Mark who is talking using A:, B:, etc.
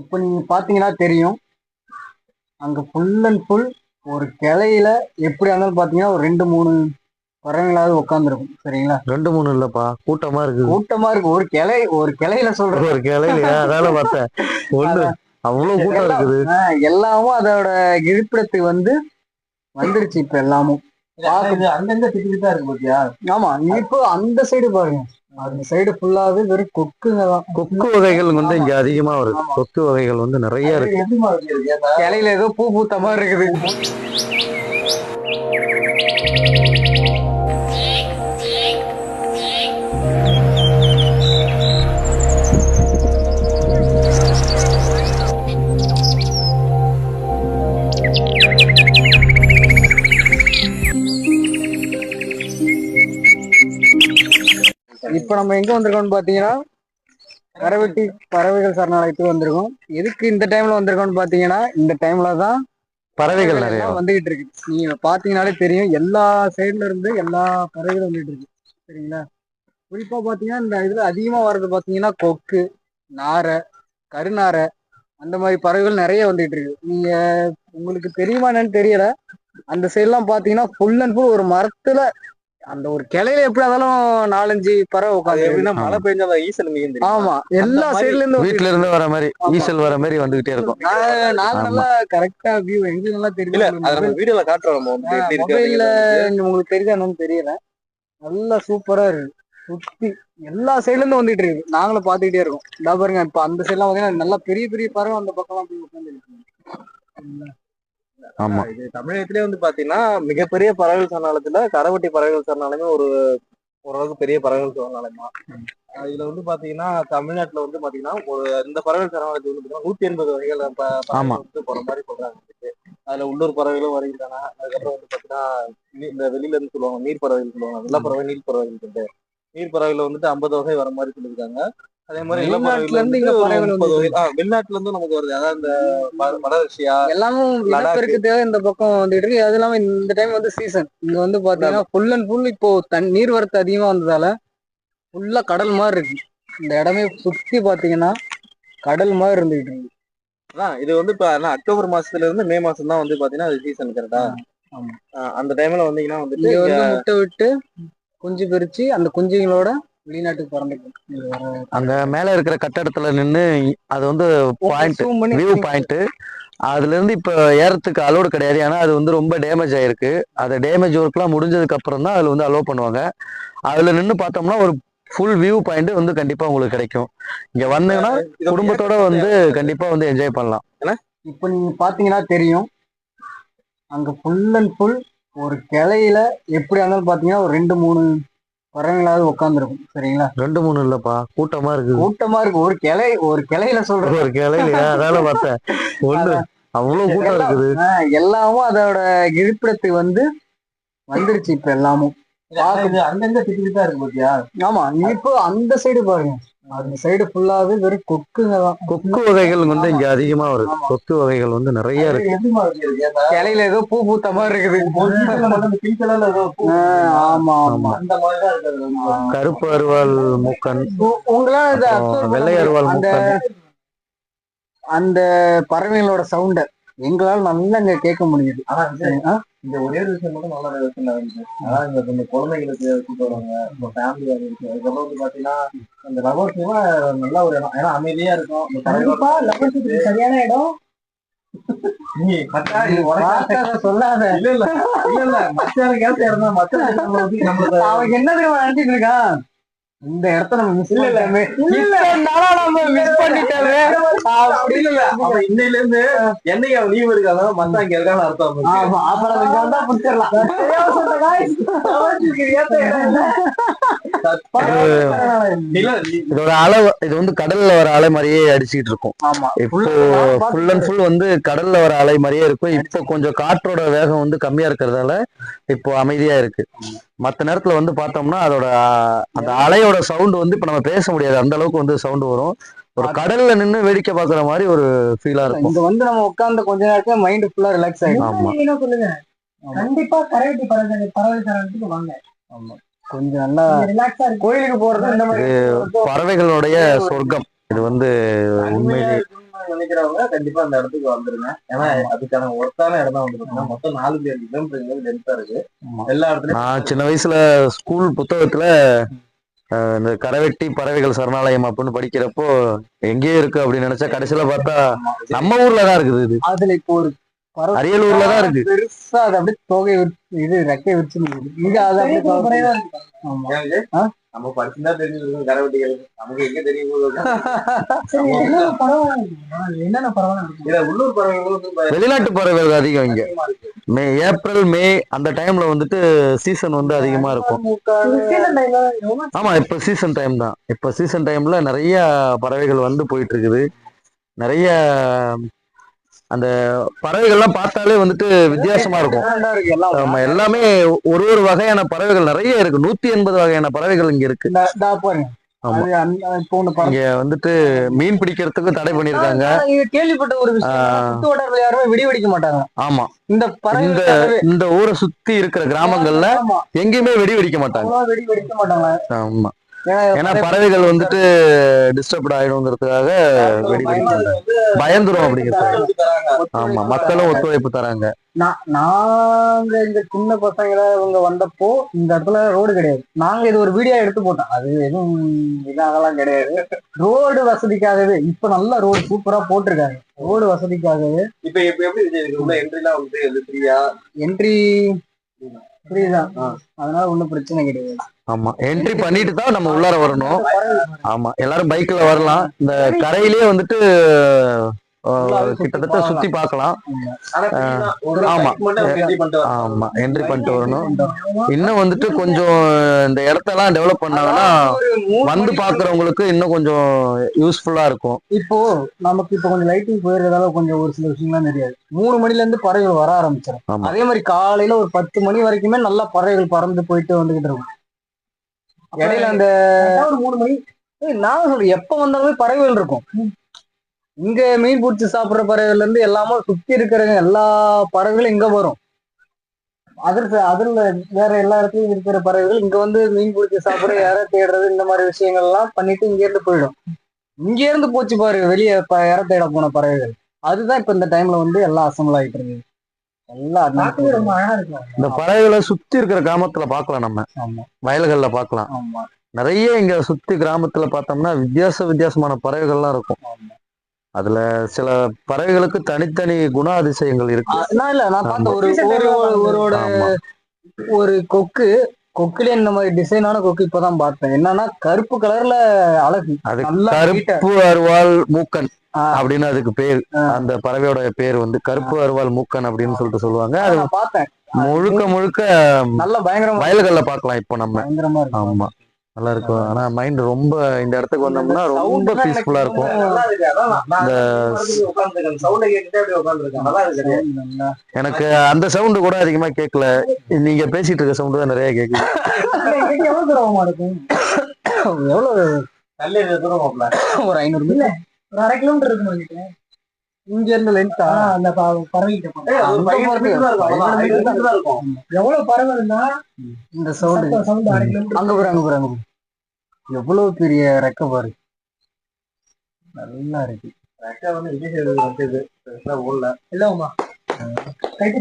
A: இப்போ நீங்க பாத்தீங்கன்னா தெரியும். அங்க ஃபுல் அண்ட் ஃபுல் ஒரு கிளையில எப்படியா இருந்தாலும் பாத்தீங்கன்னா ஒரு 2, 3 பறவைங்களாவது உட்காந்துருக்கும். சரிங்களா?
B: 2, 3 இல்லப்பா. கூட்டமா இருக்குது.
A: கூட்டமா இருக்கு. ஒரு கிளையில சொல்றேன்.
B: ஒரு கிளையிலயா? அதால பார்த்தேன். ஒண்ணு
A: அதான்
B: அவ்வளவு கூட்டம்
A: எல்லாம்
B: இருக்குது.
A: எல்லாமும் அதோட இருப்பிடத்துக்கு வந்துருச்சு இப்ப எல்லாமும்.
C: அங்கங்க திட்டு இருக்கு பாத்தியா?
A: ஆமா, இப்போ அந்த சைடு பாருங்க. அந்த சைடு ஃபுல்லாவே வெறும் கொக்குங்க தான்.
B: கொக்கு வகைகள் வந்து இங்க அதிகமா வருது. கொக்கு வகைகள் வந்து நிறைய இருக்கு.
C: எப்படிமா இருக்கு?
A: கிளையில ஏதோ பூ பூத்த மாதிரி இருக்குது. இப்ப நம்ம எங்க வந்திருக்கோம்னு பாத்தீங்கன்னா கரவெட்டி பறவைகள் சரணாலயத்துக்கு வந்திருக்கோம். எதுக்கு இந்த டைம்ல வந்திருக்கோம்னு பாத்தீங்கன்னா இந்த டைம்ல தான்
B: பறவைகள் நிறைய
A: வந்துகிட்டு இருக்கு. நீங்க பாத்தீங்கன்னாலே தெரியும், எல்லா சைடுல இருந்து எல்லா பறவைகளும் வந்துட்டு இருக்கு. சரிங்களா? குறிப்பா பாத்தீங்கன்னா இந்த இதுல அதிகமா வர்றது பாத்தீங்கன்னா கொக்கு, நாரை, கருநாரை, அந்த மாதிரி பறவைகள் நிறைய வந்துட்டு இருக்கு. நீங்க உங்களுக்கு தெரியுமா என்னன்னு தெரியல, அந்த சைட்லாம் பாத்தீங்கன்னா ஃபுல் அண்ட் ஃபுல் ஒரு மரத்துல அந்த ஒரு கிளையில எப்படி இருந்தாலும் 4, 5 பறவை உட்காந்து.
C: எப்படின்னா மழை பெய்ஞ்சா ஈசல் மீன்.
A: ஆமா, எல்லா சைடுல இருந்து
B: வீட்டுல இருந்து வர மாதிரி ஈசல் வர மாதிரி வந்துகிட்டே இருக்கும்.
A: நாங்க நல்லா கரெக்டா வியூ எங்களுக்கு நல்லா
C: இல்ல
A: தெரியும்.
C: அத நம்ம வீடியோல காட்டுறோம்.
A: மொபைல்ல உங்களுக்கு தெரியுதா என்னன்னு தெரியல. நல்லா சூப்பரா இருக்கு. சுத்தி எல்லா சைடுல இருந்து வந்துட்டு இருக்கு. நாங்களும் பாத்துக்கிட்டே இருக்கோம். இதா பாருங்க, இப்ப அந்த சைட்லாம் பாத்தீங்கன்னா நல்லா பெரிய பெரிய பறவை அந்த பக்கம்லாம் போய் உட்காந்து இருக்கு.
B: ஆமா,
C: இது தமிழகத்திலே வந்து பாத்தீங்கன்னா மிகப்பெரிய பறவைகள் சரணாலயத்துல கரவெட்டி பறவைகள் சரணாலயமே ஓரளவுக்கு பெரிய பறவைகள் சரணாலயம் தான். இதுல வந்து பாத்தீங்கன்னா தமிழ்நாட்டுல வந்து பாத்தீங்கன்னா இந்த பறவைகள் சரணாலயத்துல வந்து பாத்தீங்கன்னா 180 வகைகள்
B: ஆமா.
C: வந்து போற மாதிரி சொல்றாங்க. அதுல உள்ளூர் பறவைகளும் வருகின்றன. அதுக்கப்புறம் வந்து பாத்தீங்கன்னா இந்த வெளியில இருந்து சொல்லுவாங்க நீர் பறவைகள் சொல்லுவாங்க. வெள்ள பறவை, நீர் பறவைகள் சொல்லிட்டு நீர் பறவைகள் வந்துட்டு 50 வகை வர மாதிரி சொல்லியிருக்காங்க. அதே மாதிரி
A: வெளிநாட்டுல இருந்து இங்க
C: ஒரு
A: பறவைகள்
C: 30 வகை வெளிநாட்டுல இருந்து நமக்கு வருது. அதாவது இந்த மலேசியா
A: எல்லாமும் இனப்பெருக்கத்துக்காக இந்த பக்கம் வந்துட்டு இருக்கு. அது இல்லாம இந்த டைம் வந்து சீசன் இங்க வந்து பாத்தீங்கன்னா ஃபுல் அண்ட் ஃபுல் இப்போ நீர் வரத்து அதிகமா வந்ததால ஃபுல்லா கடல் மாதிரி இருக்கு. இந்த இடமே சுத்தி பாத்தீங்கன்னா கடல் மாதிரி இருந்துகிட்டு இருக்கு.
C: இது வந்து இப்ப அக்டோபர் மாசத்துல இருந்து மே மாசம் தான் வந்து பாத்தீங்கன்னா அது சீசன் கரெக்டா. அந்த டைம்ல வந்தீங்கன்னா வந்துட்டு
A: முட்டை விட்டு குஞ்சு பறிச்சு அந்த குஞ்சுங்களோட வெளிநாட்டுக்கு பறந்துக்கும்.
B: அங்க மேல இருக்கிற கட்டடத்துல நின்று அது வந்து பாயிண்ட், வியூ பாயிண்ட். அதுல இருந்து இப்ப ஏறத்துக்கு அலோடு கிடையாது. ஏன்னா அது வந்து ரொம்ப டேமேஜ் ஆயிருக்கு. அது டேமேஜ் ஒர்க்லாம் முடிஞ்சதுக்கு அப்புறம் தான் அதுல வந்து அலோவ் பண்ணுவாங்க. அதுல நின்று பார்த்தோம்னா ஒரு ஃபுல் வியூ பாயிண்ட் வந்து கண்டிப்பா உங்களுக்கு கிடைக்கும். இங்க வந்தீங்கன்னா குடும்பத்தோட வந்து கண்டிப்பா வந்து என்ஜாய் பண்ணலாம்.
A: இப்ப நீங்க பாத்தீங்கன்னா தெரியும், அங்க ஃபுல் அண்ட் ஃபுல் ஒரு கிளையில எப்படியா இருந்தாலும் பாத்தீங்கன்னா ஒரு 2, 3 பறவைங்களாவது உட்காந்துருக்கும். சரிங்களா?
B: 2, 3 இல்லப்பா. கூட்டமா இருக்குது.
A: கூட்டமா இருக்கு. ஒரு கிளையில சொல்றேன்.
B: ஒரு கிளையிலயா? அதால பார்த்தேன். ஒண்ணு அவ்வளவு கூட்டம் இருக்குது.
A: எல்லாமும் அதோட இருப்பிடத்துக்கு வந்துருச்சு இப்ப எல்லாமும்.
C: அங்கங்க திட்டு இருக்கு பாத்தியா?
A: ஆமா, இப்போ அந்த சைடு பாருங்க. அந்த சைடு ஃபுல்லாவே வெறும் கொக்குங்க தான்.
B: கொக்கு வகைகள் வந்து இங்க அதிகமா வருது. கொக்கு வகைகள் வந்து நிறைய இருக்கு.
A: கிளையில ஏதோ பூ பூத்த மாதிரி இருக்குது. ஆமா ஆமா.
B: கருப்பு அருவாள் மூக்கன்,
A: உங்களால
B: வெள்ளை அருவாள் மூக்கன்,
A: அந்த பறவைகளோட சவுண்ட எங்களால நல்லா இங்க கேட்க முடியுது.
C: இந்த ஒரே ஒரு விஷயம் மட்டும் நல்லா இருந்துச்சு. அதாவது இந்த குழந்தைகளுக்கு கூட்டு வருவாங்க, இந்த ஃபேமிலி இருக்கு. அதுக்கப்புறம் வந்து பாத்தீங்கன்னா அந்த லவர்ஸ்மா நல்ல ஒரு இடம். ஏன்னா அமைதியா இருக்கும். சரியான இடம். நீ சொல்லாத. இல்ல இல்ல இல்ல இல்ல மச்சானுக்கு ஏத்த இடம் தான். மச்சான் அவன் என்ன தெரியுமா நினைச்சிட்டு இருக்கான், இந்த இடத்த நம்ம மிஸ் பண்ணலாமே, நம்ம மிஸ் பண்ணிட்டோமே அப்படின்னு. அவன் இன்னையில இருந்து என்னைக்கு அவன் லீவ் எடுக்காத மச்சான் இங்க இருக்கான்னு அர்த்தம்.
B: இதோட அலை இது வந்து கடல்ல வர அலை மாதிரியே அடிச்சுட்டு இருக்கும். இப்போ ஃபுல் அண்ட் ஃபுல் வந்து கடல்ல வர அலை மாதிரியே இருக்கும். இப்போ கொஞ்சம் காற்றோட வேகம் வந்து கம்மியா இருக்கிறதால இப்போ அமைதியா இருக்கு. மற்ற நேரத்துல வந்து பார்த்தோம்னா அதோட அந்த அலையோட சவுண்ட் வந்து இப்ப நம்ம பேச முடியாது. அந்த அளவுக்கு வந்து சவுண்ட் வரும். ஒரு கடல்ல நின்று வேடிக்கை பாக்குற மாதிரி ஒரு ஃபீலா இருக்கும்.
A: இங்க வந்து நம்ம உட்கார்ந்த கொஞ்ச நேரத்துல மைண்ட் ஃபுல்லா ரிலாக்ஸ் ஆயிடும்.
B: ஆமா,
A: சொல்லுங்க. கண்டிப்பா கரைவெட்டி பறவை சரணத்துக்கு வாங்க. ஆமா, கொஞ்சம் நல்லா ரிலாக்ஸா இருக்கு. கோயிலுக்கு போறது இந்த மாதிரி
B: பறவைகளுடைய சொர்க்கம் இது வந்து உண்மையிலே
C: நினைக்கிறவங்க கண்டிப்பா அந்த இடத்துக்கு வந்துருங்க. ஏன்னா அதுக்கான ஒர்த்தான இடம் தான் வந்து பாத்தீங்கன்னா மொத்தம் 4-5 கிலோமீட்டர் லென்த்தா இருக்கு. எல்லா இடத்துலயும்
B: நான் சின்ன வயசுல ஸ்கூல் புத்தகத்துல இந்த கரவெட்டி பறவைகள் சரணாலயம் அப்படின்னு படிக்கிறப்போ எங்கேயோ இருக்கு அப்படின்னு நினைச்சா கடைசியில பார்த்தா நம்ம ஊர்ல தான் இருக்குது. இது
A: அதுல இப்போ ஒரு
B: அரியலூர்ல தான் இருக்கு.
A: பெருசா அது அப்படியே தொகை இது ரெக்கை வச்சு இங்க அது அப்படியே ஆமா.
C: நம்ம படிச்சுதான் தெரிஞ்சிருக்கோம் கரவெட்டிகள். நமக்கு எங்க தெரியும்
A: என்னென்ன பரவாயில்ல
C: உள்ளூர் பறவைகளும்
B: வெளிநாட்டு பறவைகள் அதிகம் இங்க. ஏப்ரல் மே அந்த டைம்ல வந்துட்டு சீசன் வந்து அதிகமா இருக்கும். ஆமா, இப்ப சீசன் டைம் தான். இப்ப சீசன் டைம்ல நிறைய பறவைகள் வந்து போயிட்டு இருக்குது. நிறைய அந்த பறவைகள்லாம் பார்த்தாலே வந்துட்டு வித்தியாசமா இருக்கும். ஆமா, எல்லாமே ஒரு வகையான பறவைகள் நிறைய இருக்கு. 180 வகையான பறவைகள் இங்க இருக்கு. இங்க வந்துட்டு மீன் பிடிக்கிறதுக்கு தடை பண்ணிருக்காங்க.
A: கேள்விப்பட்ட ஒரு விஷயம், யாருமே வெடி வெடிக்க மாட்டாங்க.
B: ஆமா,
A: இந்த
B: ஊரை சுத்தி இருக்கிற கிராமங்கள்ல எங்கேயுமே வெடி வெடிக்க மாட்டாங்க. ஆமா, ஏன்னா பறவைகள் வந்துட்டு டிஸ்டர்ப் ஆயிடுங்கிறதுக்காக வெடி பயந்துரும் அப்படிங்கிறது. ஆமா, மக்களும் ஒத்துழைப்பு தராங்க.
A: நாங்க இந்த சின்ன பசங்கள இவங்க வந்தப்போ இந்த இடத்துல ரோடு கிடையாது. நாங்க இது ஒரு வீடியோ எடுத்து போட்டோம். அது எதுவும் இதாகலாம் கிடையாது. ரோடு வசதிக்காகவே இப்ப நல்ல ரோடு சூப்பரா போட்டிருக்காங்க. ரோடு வசதிக்காகவே
C: இப்ப எப்படி என்ட்ரிலாம் வந்து
A: என்ட்ரி ஃப்ரீதான். அதனால ஒண்ணும் பிரச்சனை கிடையாது.
B: ஆமா, என்ட்ரி பண்ணிட்டு தான் நம்ம உள்ளார வரணும். ஆமா, எல்லாரும் பைக்ல வரலாம். இந்த கரையிலேயே வந்துட்டு கிட்டத்தட்ட சுத்தி பார்க்கலாம். ஆமா ஆமா, என்ட்ரி பண்ணிட்டு வரணும். இன்னும் வந்துட்டு கொஞ்சம் இந்த இடத்தெல்லாம் டெவலப் பண்ணாங்கன்னா வந்து பாக்குறவங்களுக்கு இன்னும் கொஞ்சம் யூஸ்ஃபுல்லா இருக்கும்.
A: இப்போ நமக்கு இப்ப கொஞ்சம் லைட்டிங் போயிருக்கிறதால கொஞ்சம் ஒரு சில விஷயம்லாம் தெரியாது. 3 மணில இருந்து பறவைகள் வர ஆரம்பிச்சிடும். அதே மாதிரி காலையில ஒரு 10 மணி வரைக்குமே நல்லா பறவைகள் பறந்து போயிட்டு வந்துகிட்டு இருக்கும். இடையில அந்த 3 மணி நான் சொல்றேன், எப்ப வந்தாலுமே பறவைகள் இருக்கும். இங்க மீன் பிடிச்சி சாப்பிடுற பறவைகள்ல இருந்து எல்லாமே சுத்தி இருக்கிற எல்லா பறவைகளும் இங்க வரும். அதுல வேற எல்லா இடத்துலயும் இருக்கிற பறவைகள் இங்க வந்து மீன் பிடிச்சி சாப்பிடுற, யார தேடுறது, இந்த மாதிரி விஷயங்கள் எல்லாம் பண்ணிட்டு இங்க இருந்து போயிடும். இங்க இருந்து போச்சு பாரு வெளியே யார தேட போன பறவைகள். அதுதான் இப்ப இந்த டைம்ல வந்து எல்லாம் அசம்பிள் ஆயிட்டு இருக்கு. எல்லாம் ரொம்ப அழகா இருக்கும்.
B: இந்த பறவைகளை சுத்தி இருக்கிற கிராமத்துல பாக்கலாம். நம்ம வயல்கள்ல பாக்கலாம். நிறைய இங்க சுத்தி கிராமத்துல பார்த்தோம்னா வித்தியாசமான பறவைகள்லாம் இருக்கும். அதுல சில பறவைகளுக்கு தனித்தனி குண அதிசயங்கள் இருக்கு.
A: நான் பார்த்த ஒரு கொக்குல இந்த மாதிரி டிசைனான கொக்கு இப்பதான் பார்த்தேன். என்னன்னா கருப்பு கலர்ல அழகு.
B: அது கருப்பு அருவாள் மூக்கன் அப்படின்னு அதுக்கு பேர். அந்த பறவையோட பேர் வந்து கருப்பு அருவாள் மூக்கன் அப்படின்னு சொல்லிட்டு சொல்லுவாங்க. அது
A: பார்த்தேன்.
B: முழுக்க
A: நல்ல பயங்கரமா
B: வயல்கள்ல பாக்கலாம் இப்ப நம்ம. ஆமா, நல்லா இருக்கும். ஆனா மைண்ட் ரொம்ப இந்த இடத்துக்கு வந்தோம்னா ரொம்ப பீஸ்ஃபுல்லா இருக்கும். எனக்கு அந்த சவுண்டு கூட அதிகமா கேட்கல. நீங்க பேசிட்டு இருக்க சவுண்டு தான் நிறைய கேக்குது.
A: ஒரு 500 மீட்டர், ஒரு 1/2 கிலோமீட்டர் இருக்கு இங்க இருந்து லென்த்தா. அந்த பறவைகிட்ட எவ்வளவு பறவை இருந்தா இந்த சவுண்ட் அங்க போறாங்க. எவ்வளவு பெரிய ரெக்க பாரு, நல்லா இருக்கு. ரெக்க வந்து விஜய் சேதுபதி வந்து இது ஊர்ல இல்ல கைட்டு